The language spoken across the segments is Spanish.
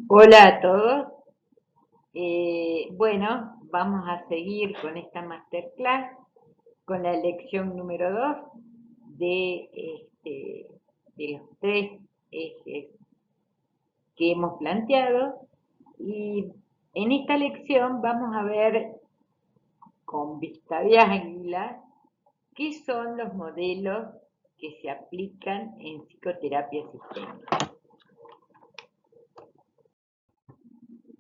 Hola a todos. Bueno, vamos a seguir con esta masterclass, con la lección número 2 de los tres ejes que hemos planteado. Y en esta lección vamos a ver con vista de águila qué son los modelos que se aplican en psicoterapia sistémica.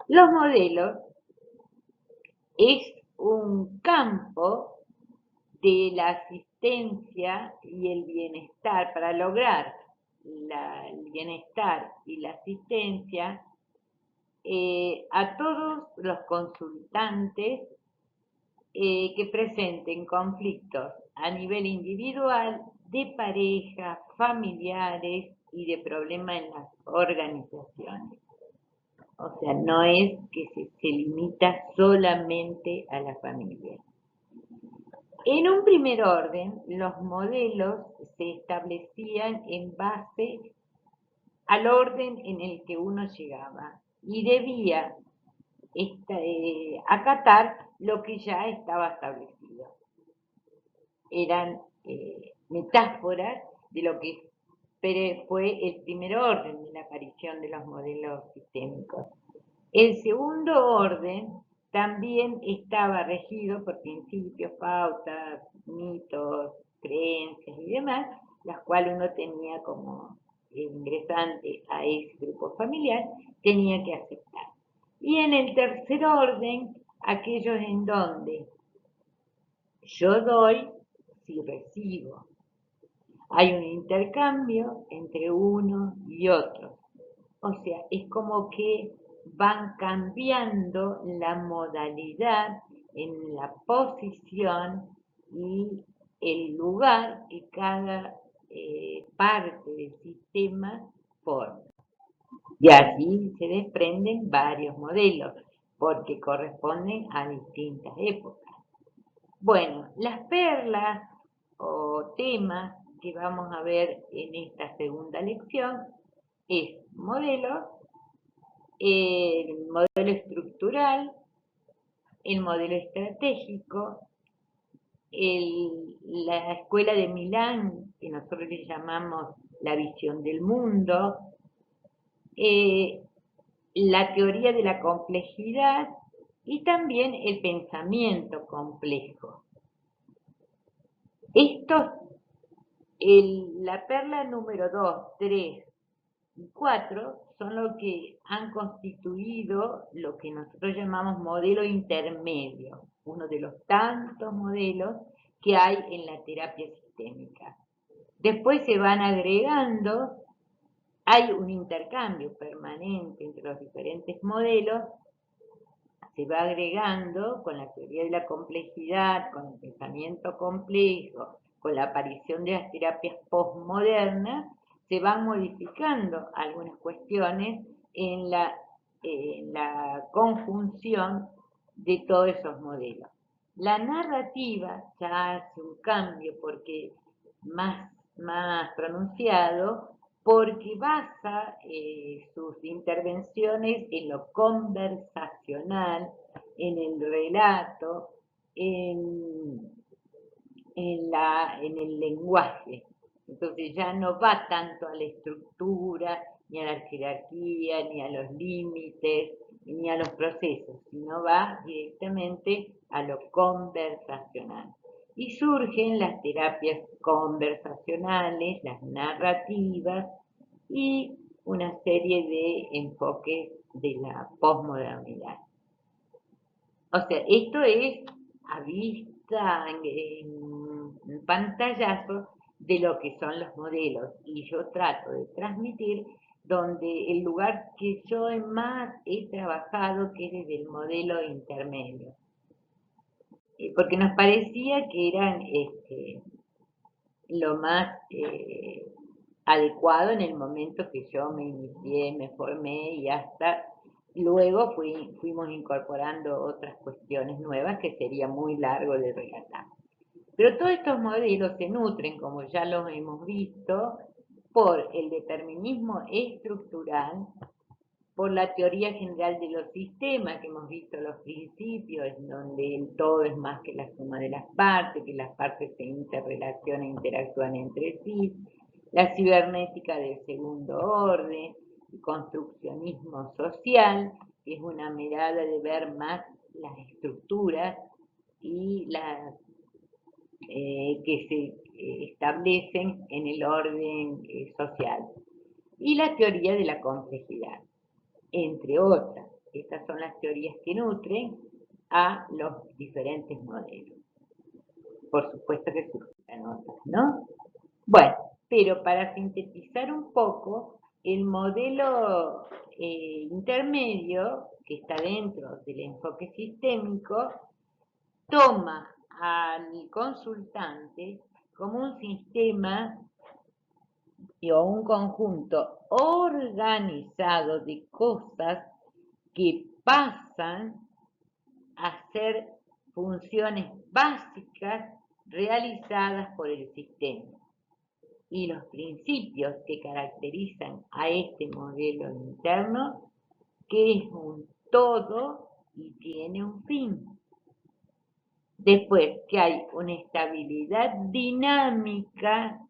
Los modelos es un campo de la asistencia y el bienestar, para lograr el bienestar y la asistencia a todos los consultantes que presenten conflictos a nivel individual, de pareja, familiares y de problemas en las organizaciones. O sea, no es que se limita solamente a la familia. En un primer orden, los modelos se establecían en base al orden en el que uno llegaba y debía acatar lo que ya estaba establecido. Eran metáforas de lo que fue el primer orden de la aparición de los modelos sistémicos. El segundo orden también estaba regido por principios, pautas, mitos, creencias y demás, las cuales uno tenía como ingresante a ese grupo familiar, tenía que aceptar. Y en el tercer orden, aquellos en donde yo doy si recibo. Hay un intercambio entre uno y otro. O sea, es como que van cambiando la modalidad en la posición y el lugar que cada parte del sistema forma. Y así se desprenden varios modelos, porque corresponden a distintas épocas. Bueno, las perlas o temas que vamos a ver en esta segunda lección es el modelo estructural, el modelo estratégico, la escuela de Milán, que nosotros le llamamos la visión del mundo, eh, la teoría de la complejidad y también el pensamiento complejo. Estos, la perla número 2, 3 y 4 son los que han constituido lo que nosotros llamamos modelo intermedio, uno de los tantos modelos que hay en la terapia sistémica. Después se van agregando, hay un intercambio permanente entre los diferentes modelos, se va agregando con la teoría de la complejidad, con el pensamiento complejo, con la aparición de las terapias postmodernas, se van modificando algunas cuestiones en la conjunción de todos esos modelos. La narrativa ya hace un cambio porque más pronunciado, porque basa sus intervenciones en lo conversacional, en el relato, en, en el lenguaje. Entonces ya no va tanto a la estructura, ni a la jerarquía, ni a los límites, ni a los procesos, sino va directamente a lo conversacional. Y surgen las terapias conversacionales, las narrativas y una serie de enfoques de la posmodernidad. O sea, esto es a vista, en pantallazo de lo que son los modelos. Y yo trato de transmitir donde el lugar que yo más he trabajado, que es desde el modelo intermedio. Porque nos parecía que eran lo más adecuado en el momento que yo me inicié, me formé y hasta luego fuimos incorporando otras cuestiones nuevas que sería muy largo de relatar. Pero todos estos modelos se nutren, como ya los hemos visto, por el determinismo estructural, por la teoría general de los sistemas, que hemos visto los principios, donde el todo es más que la suma de las partes, que las partes se interrelacionan e interactúan entre sí, la cibernética del segundo orden, el construccionismo social, que es una mirada de ver más las estructuras y las que se establecen en el orden social, y la teoría de la complejidad, entre otras. Estas son las teorías que nutren a los diferentes modelos. Por supuesto que surgen otras, ¿no? Bueno, pero para sintetizar un poco, el modelo intermedio, que está dentro del enfoque sistémico, toma al consultante como un sistema o un conjunto organizado de cosas que pasan a ser funciones básicas realizadas por el sistema. Y los principios que caracterizan a este modelo interno, que es un todo y tiene un fin. Después, que hay una estabilidad dinámica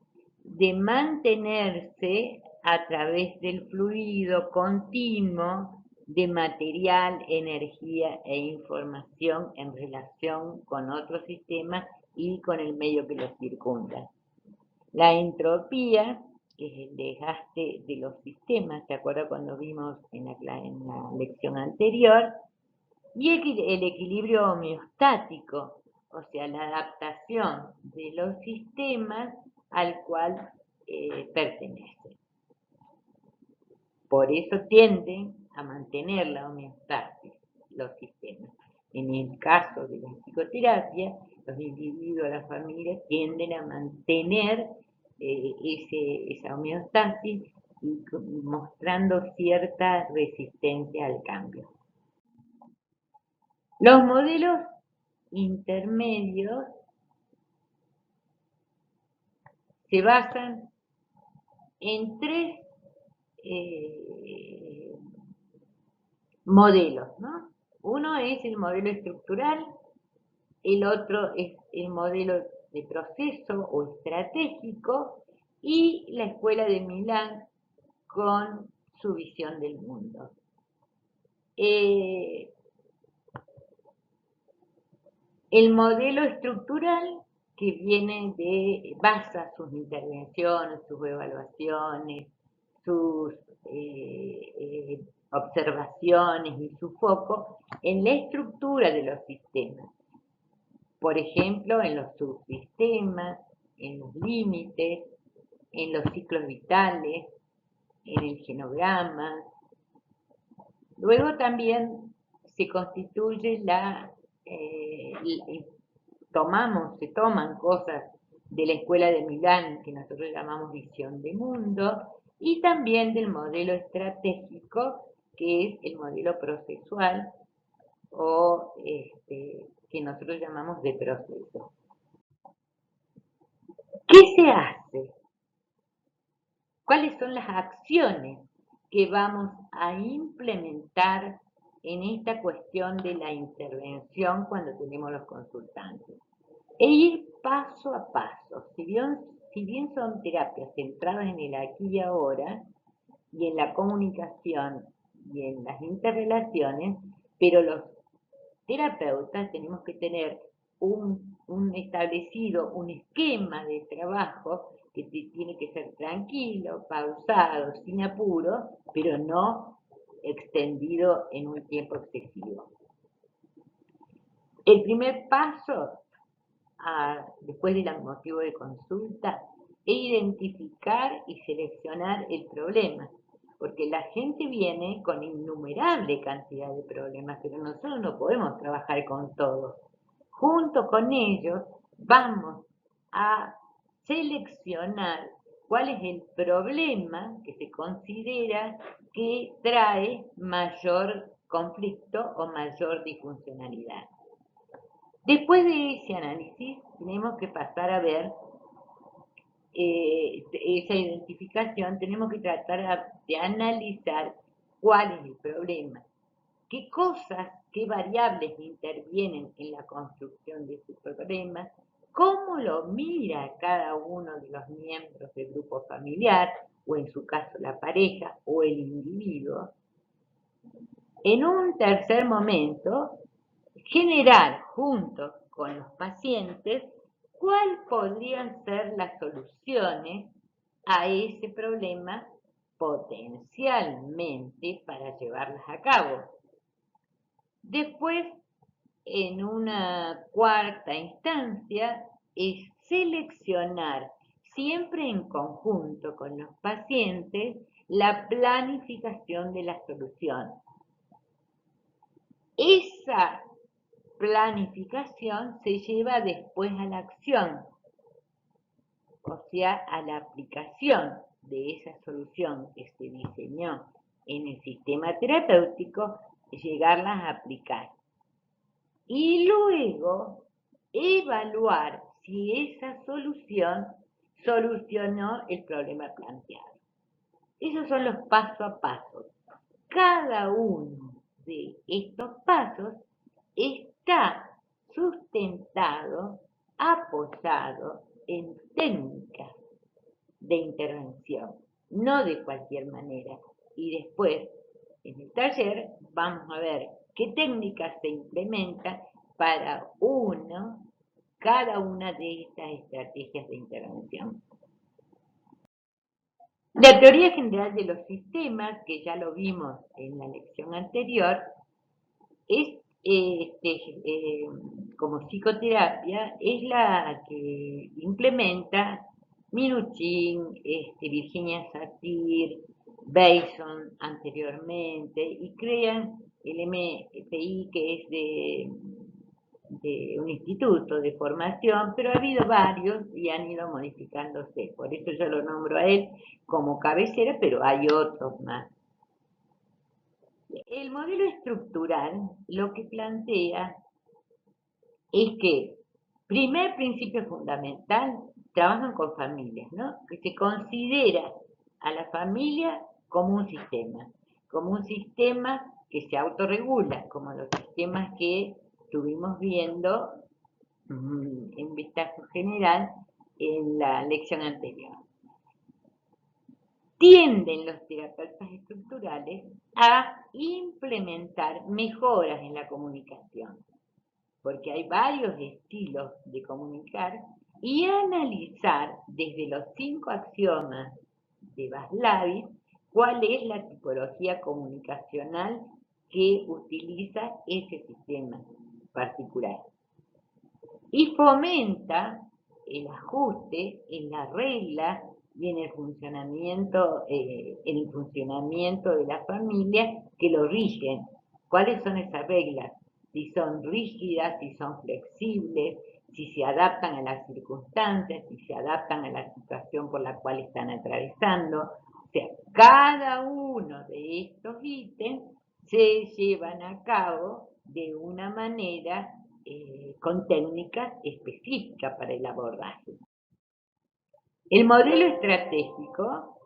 de mantenerse a través del fluido continuo de material, energía e información en relación con otros sistemas y con el medio que los circunda. La entropía, que es el desgaste de los sistemas, ¿te acuerdas cuando vimos en la lección anterior? Y el equilibrio homeostático, o sea, la adaptación de los sistemas al cual pertenecen. Por eso tienden a mantener la homeostasis los sistemas. En el caso de la psicoterapia, los individuos, las familias tienden a mantener esa homeostasis y mostrando cierta resistencia al cambio. Los modelos intermedios se basan en tres modelos, ¿no? Uno es el modelo estructural, el otro es el modelo de proceso o estratégico y la Escuela de Milán con su visión del mundo. El modelo estructural, que basa sus intervenciones, sus evaluaciones, sus observaciones y su foco en la estructura de los sistemas. Por ejemplo, en los subsistemas, en los límites, en los ciclos vitales, en el genograma. Luego también se constituye se toman cosas de la Escuela de Milán, que nosotros llamamos visión de mundo, y también del modelo estratégico, que es el modelo procesual, o que nosotros llamamos de proceso. ¿Qué se hace? ¿Cuáles son las acciones que vamos a implementar en esta cuestión de la intervención cuando tenemos los consultantes? E ir paso a paso. Si bien son terapias centradas en el aquí y ahora, y en la comunicación y en las interrelaciones, pero los terapeutas tenemos que tener un establecido, un esquema de trabajo que tiene que ser tranquilo, pausado, sin apuro, pero no extendido en un tiempo excesivo. El primer paso, después del motivo de consulta, es identificar y seleccionar el problema, porque la gente viene con innumerable cantidad de problemas, pero nosotros no podemos trabajar con todos. Junto con ellos vamos a seleccionar cuál es el problema que se considera que trae mayor conflicto o mayor disfuncionalidad. Después de ese análisis, tenemos que pasar a ver esa identificación, tenemos que tratar de analizar cuál es el problema, qué cosas, qué variables intervienen en la construcción de ese problema, cómo lo mira cada uno de los miembros del grupo familiar, o en su caso la pareja o el individuo. En un tercer momento, generar junto con los pacientes cuáles podrían ser las soluciones a ese problema potencialmente para llevarlas a cabo. Después, en una cuarta instancia, es seleccionar, siempre en conjunto con los pacientes, la planificación de la solución. Esa planificación se lleva después a la acción, o sea, a la aplicación de esa solución que se diseñó en el sistema terapéutico, llegarlas a aplicar. Y luego evaluar si esa solución solucionó el problema planteado. Esos son los paso a paso. Cada uno de estos pasos está sustentado, apoyado en técnicas de intervención, no de cualquier manera. Y después, en el taller, vamos a ver qué técnicas se implementan para cada una de estas estrategias de intervención. La teoría general de los sistemas, que ya lo vimos en la lección anterior, es como psicoterapia, es la que implementa Minuchin, Virginia Satir, Bateson anteriormente, y crean el MPI, que es de un instituto de formación, pero ha habido varios y han ido modificándose. Por eso yo lo nombro a él como cabecera, pero hay otros más. El modelo estructural lo que plantea es que, primer principio fundamental, trabajan con familias, ¿no? Que se considera a la familia como un sistema que se autorregula, como los sistemas que estuvimos viendo en vistazo general en la lección anterior. Tienden los terapeutas estructurales a implementar mejoras en la comunicación, porque hay varios estilos de comunicar, y analizar desde los 5 axiomas de Vaslavic cuál es la tipología comunicacional que utiliza ese sistema particular. Y fomenta el ajuste en las reglas y en el funcionamiento de la familia que lo rigen. ¿Cuáles son esas reglas? Si son rígidas, si son flexibles, si se adaptan a las circunstancias, si se adaptan a la situación por la cual están atravesando. O sea, cada uno de estos ítems se llevan a cabo de una manera con técnicas específicas para el abordaje. El modelo estratégico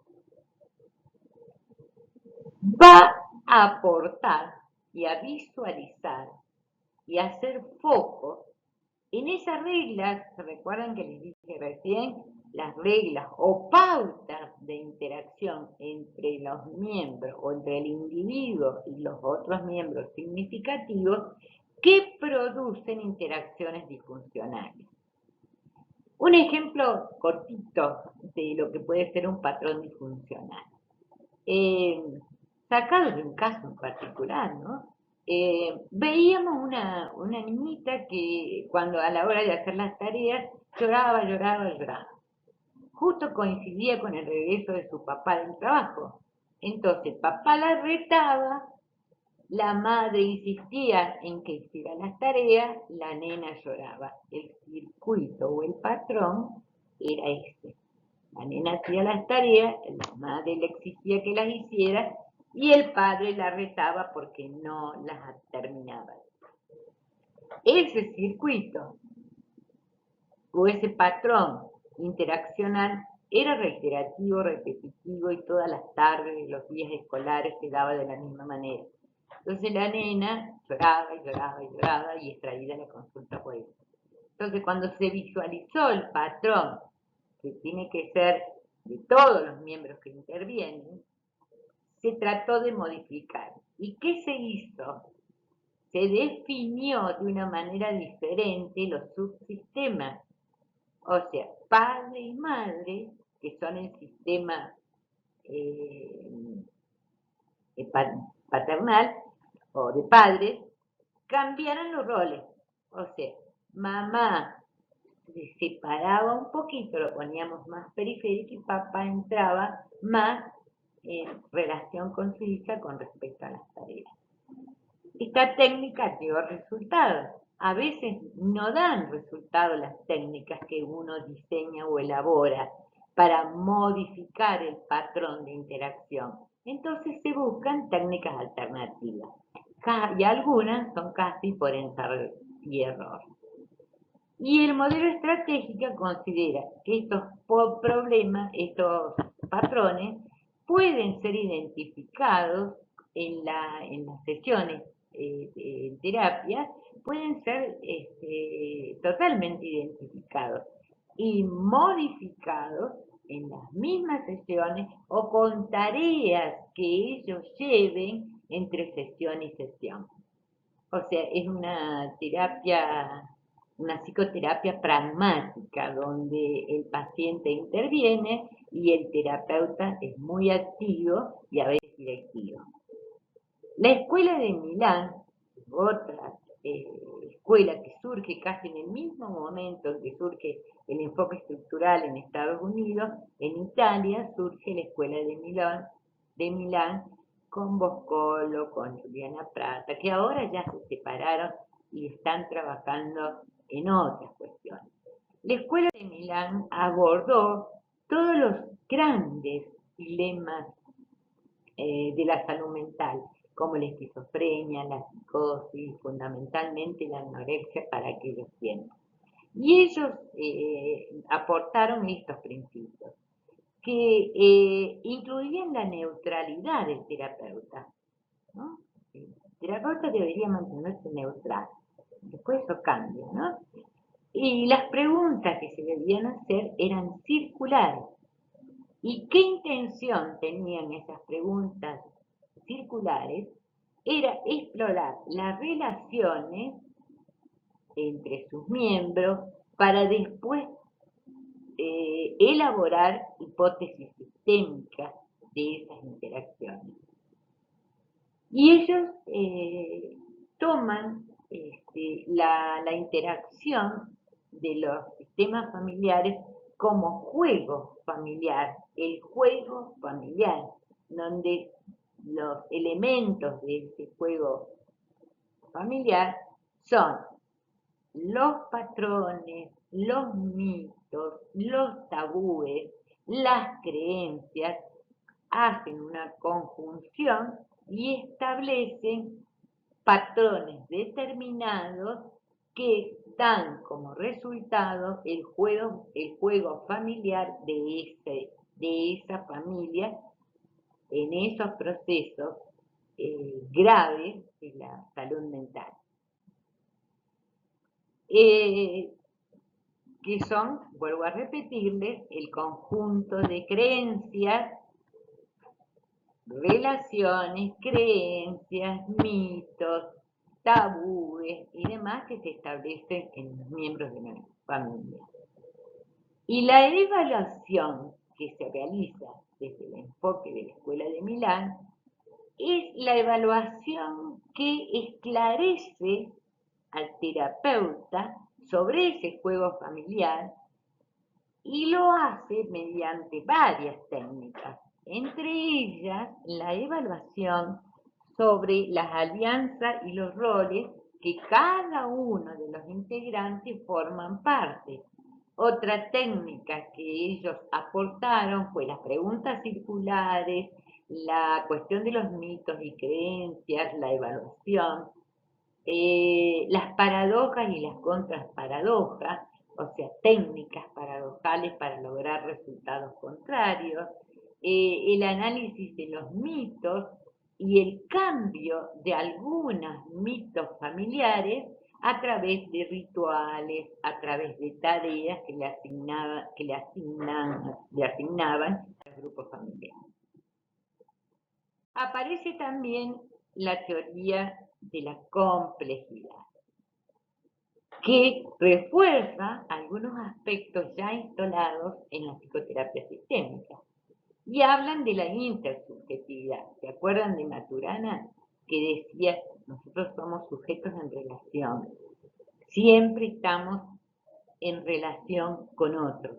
va a aportar y a visualizar y a hacer foco en esas reglas. ¿Se recuerdan que les dije recién? Las reglas o pautas de interacción entre los miembros o entre el individuo y los otros miembros significativos que producen interacciones disfuncionales. Un ejemplo cortito de lo que puede ser un patrón disfuncional. Sacado de un caso en particular, ¿no? Veíamos una niñita que cuando a la hora de hacer las tareas lloraba. Justo coincidía con el regreso de su papá del trabajo. Entonces papá la retaba, la madre insistía en que hiciera las tareas, la nena lloraba. El circuito o el patrón era este. La nena hacía las tareas, la madre le exigía que las hiciera y el padre la retaba porque no las terminaba. Ese circuito o ese patrón interaccional era reiterativo, repetitivo y todas las tardes de los días escolares se daba de la misma manera. Entonces la nena lloraba y lloraba y lloraba y extraída la consulta por eso. Entonces cuando se visualizó el patrón, que tiene que ser de todos los miembros que intervienen, se trató de modificar. ¿Y qué se hizo? Se definió de una manera diferente los subsistemas. O sea, padre y madre, que son el sistema eh, paternal o de padres, cambiaron los roles. O sea, mamá se separaba un poquito, lo poníamos más periférico y papá entraba más en relación con su hija con respecto a las tareas. Esta técnica dio resultados. A veces no dan resultados las técnicas que uno diseña o elabora para modificar el patrón de interacción. Entonces se buscan técnicas alternativas. Y algunas son casi por ensayo y error. Y el modelo estratégico considera que estos problemas, estos patrones, pueden ser identificados en las sesiones de terapia, pueden ser totalmente identificados y modificados en las mismas sesiones o con tareas que ellos lleven entre sesión y sesión. O sea, es una terapia, una psicoterapia pragmática, donde el paciente interviene y el terapeuta es muy activo y a veces directivo. La escuela de Milán, otra escuela que surge casi en el mismo momento en que surge el enfoque estructural en Estados Unidos, en Italia surge la escuela de Milán con Boscolo, con Juliana Prata, que ahora ya se separaron y están trabajando en otras cuestiones. La escuela de Milán abordó todos los grandes dilemas de la salud mental, como la esquizofrenia, la psicosis, fundamentalmente la anorexia para aquellos tiempos. Y ellos aportaron estos principios, que incluían la neutralidad del terapeuta, ¿no? El terapeuta debería mantenerse neutral, después eso cambia, ¿no? Y las preguntas que se debían hacer eran circulares. ¿Y qué intención tenían esas preguntas circulares? Era explorar las relaciones entre sus miembros para después elaborar hipótesis sistémicas de esas interacciones. Y ellos toman la interacción de los sistemas familiares como juego familiar, el juego familiar, donde los elementos de ese juego familiar son los patrones, los mitos, los tabúes, las creencias, hacen una conjunción y establecen patrones determinados que dan como resultado el juego familiar de esa familia en esos procesos graves de la salud mental. Que son, vuelvo a repetirles, el conjunto de creencias, relaciones, creencias, mitos, tabúes y demás que se establecen en los miembros de la familia. Y la evaluación que se realiza desde el enfoque de la Escuela de Milán es la evaluación que esclarece al terapeuta sobre ese juego familiar y lo hace mediante varias técnicas, entre ellas la evaluación sobre las alianzas y los roles que cada uno de los integrantes forman parte. Otra técnica que ellos aportaron fue las preguntas circulares, la cuestión de los mitos y creencias, la evaluación, las paradojas y las contraparadojas, o sea, técnicas paradojales para lograr resultados contrarios, el análisis de los mitos y el cambio de algunos mitos familiares a través de rituales, a través de tareas le asignaban a los grupos familiares. Aparece también la teoría de la complejidad, que refuerza algunos aspectos ya instalados en la psicoterapia sistémica y hablan de la intersubjetividad. ¿Se acuerdan de Maturana? Que decía, nosotros somos sujetos en relación, siempre estamos en relación con otros,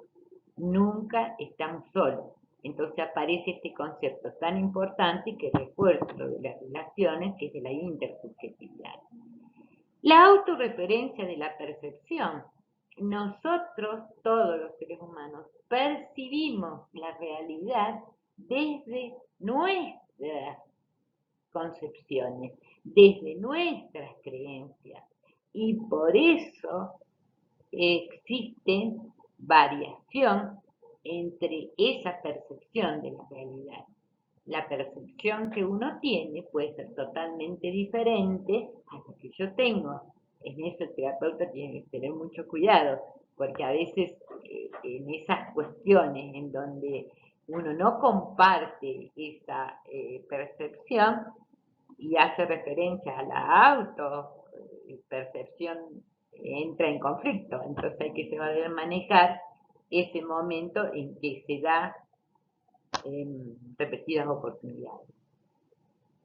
nunca estamos solos. Entonces aparece este concepto tan importante que refuerza lo de las relaciones, que es de la intersubjetividad. La autorreferencia de la percepción. Nosotros, todos los seres humanos, percibimos la realidad desde nuestras concepciones, desde nuestras creencias. Y por eso existe variación entre esa percepción de la realidad. La percepción que uno tiene puede ser totalmente diferente a la que yo tengo. En eso el terapeuta tiene que tener mucho cuidado, porque a veces en esas cuestiones en donde uno no comparte esa percepción y hace referencia a la autopercepción, entra en conflicto. Entonces hay que saber manejar ese momento en que se da en repetidas oportunidades.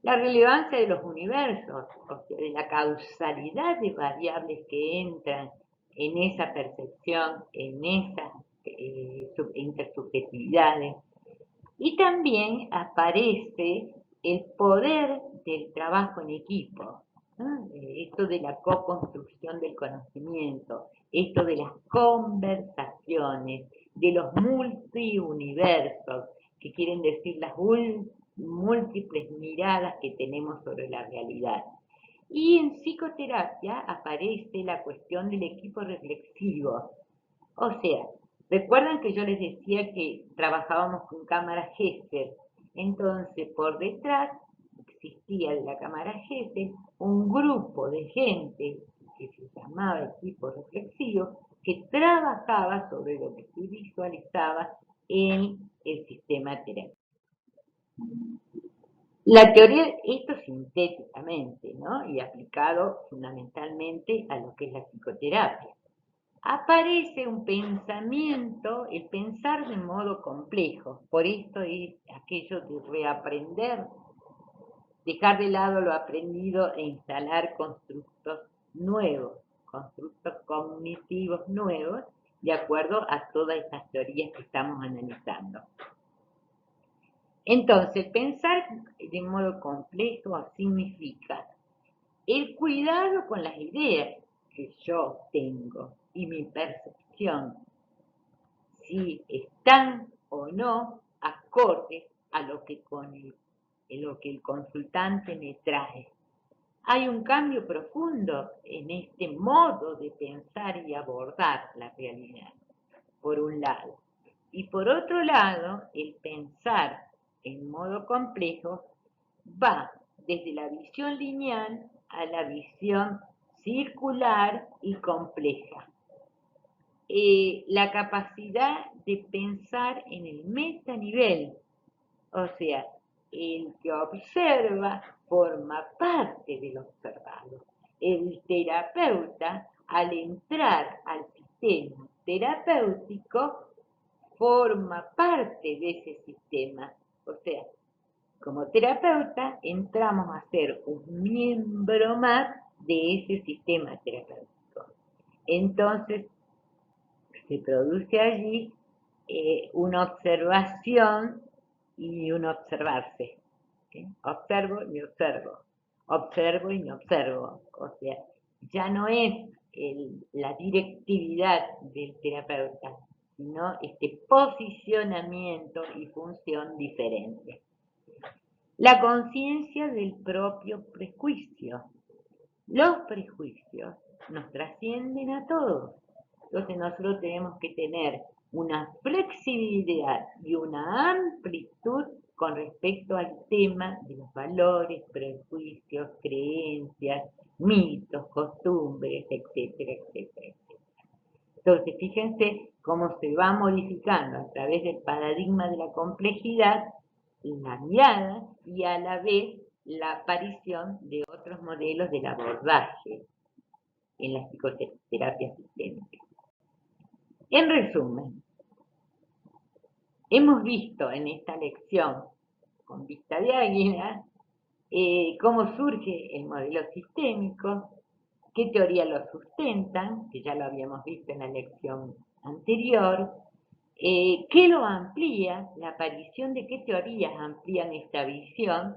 La relevancia de los universos, o sea, de la causalidad de variables que entran en esa percepción, en esas intersubjetividades. Y también aparece el poder del trabajo en equipo, ¿no? Esto de la co-construcción del conocimiento, esto de las conversaciones, de los multiuniversos, que quieren decir las múltiples miradas que tenemos sobre la realidad. Y en psicoterapia aparece la cuestión del equipo reflexivo. O sea, recuerdan que yo les decía que trabajábamos con cámara Gesell. Entonces, por detrás existía de la cámara Gesell un grupo de gente que se llamaba equipo reflexivo, que trabajaba sobre lo que se visualizaba en el sistema terapéutico. La teoría, esto sintéticamente, ¿no? Y aplicado fundamentalmente a lo que es la psicoterapia. Aparece un pensamiento, el pensar de modo complejo. Por esto es aquello de reaprender, dejar de lado lo aprendido e instalar constructos nuevos, constructos cognitivos nuevos, de acuerdo a todas estas teorías que estamos analizando. Entonces, pensar de modo complejo significa el cuidado con las ideas que yo tengo y mi percepción, si están o no acordes a lo que el consultante me trae. Hay un cambio profundo en este modo de pensar y abordar la realidad, por un lado. Y por otro lado, el pensar en modo complejo va desde la visión lineal a la visión circular y compleja. La capacidad de pensar en el metanivel, o sea, el que observa forma parte del observado. El terapeuta, al entrar al sistema terapéutico, forma parte de ese sistema. O sea, como terapeuta entramos a ser un miembro más de ese sistema terapéutico. Entonces, se produce allí una observación y un observarse. ¿Sí? Observo y me observo. Observo y me observo. O sea, ya no es la directividad del terapeuta, sino este posicionamiento y función diferente. La conciencia del propio prejuicio. Los prejuicios nos trascienden a todos. Entonces nosotros tenemos que tener una flexibilidad y una amplitud con respecto al tema de los valores, prejuicios, creencias, mitos, costumbres, etcétera, etcétera. Entonces, fíjense cómo se va modificando a través del paradigma de la complejidad la mirada y a la vez la aparición de otros modelos del abordaje en la psicoterapia sistémica. En resumen, hemos visto en esta lección, con vista de águila, cómo surge el modelo sistémico, qué teorías lo sustentan, que ya lo habíamos visto en la lección anterior, qué lo amplía, la aparición de qué teorías amplían esta visión,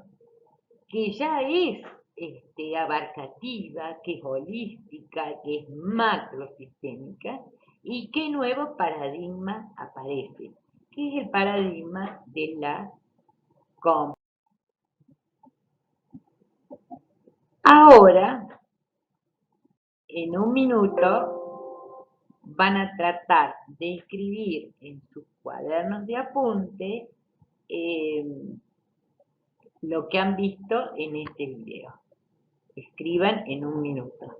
que ya es abarcativa, que es holística, que es macrosistémica, y qué nuevo paradigma aparece, que es el paradigma de la compra. Ahora, en un minuto, van a tratar de escribir en sus cuadernos de apunte lo que han visto en este video. Escriban en un minuto.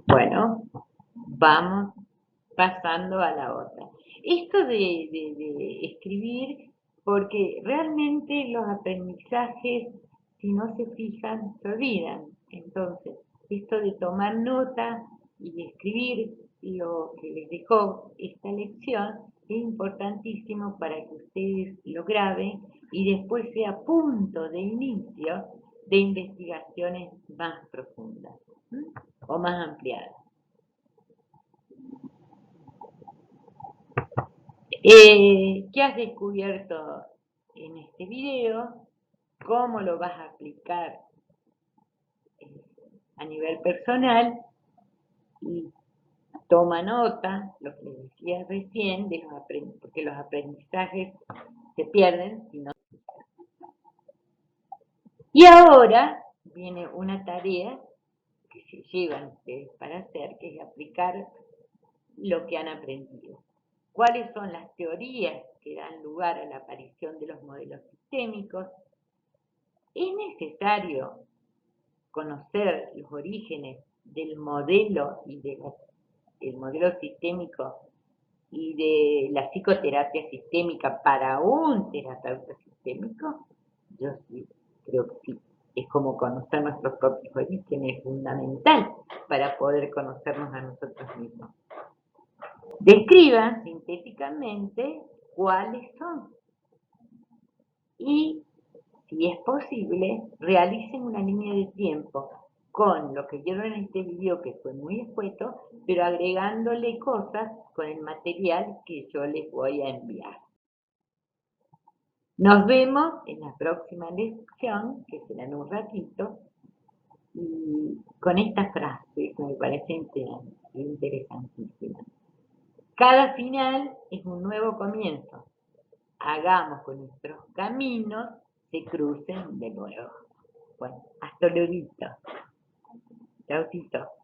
Bueno, vamos pasando a la otra. Esto de escribir, porque realmente los aprendizajes, si no se fijan, se olvidan. Entonces, esto de tomar nota y de escribir lo que les dejó esta lección es importantísimo para que ustedes lo graben y después sea punto de inicio de investigaciones más profundas o más ampliadas. ¿Qué has descubierto en este video? ¿Cómo lo vas a aplicar a nivel personal? Y toma nota, lo que decía recién, de porque los aprendizajes se pierden si no. Y ahora viene una tarea que se llevan ustedes para hacer, que es aplicar lo que han aprendido. ¿Cuáles son las teorías que dan lugar a la aparición de los modelos sistémicos? Es necesario conocer los orígenes del modelo y del modelo sistémico y de la psicoterapia sistémica para un terapeuta sistémico. Yo sí, creo que sí. Es como conocer nuestros propios orígenes, es fundamental para poder conocernos a nosotros mismos. Describan sintéticamente cuáles son y, si es posible, realicen una línea de tiempo con lo que vieron en este video, que fue muy escueto, pero agregándole cosas con el material que yo les voy a enviar. Nos vemos en la próxima lección, que será en un ratito, y con esta frase que me parece interesantísima. Cada final es un nuevo comienzo. Hagamos que nuestros caminos se crucen de nuevo. Bueno, hasta luego. Chaucito.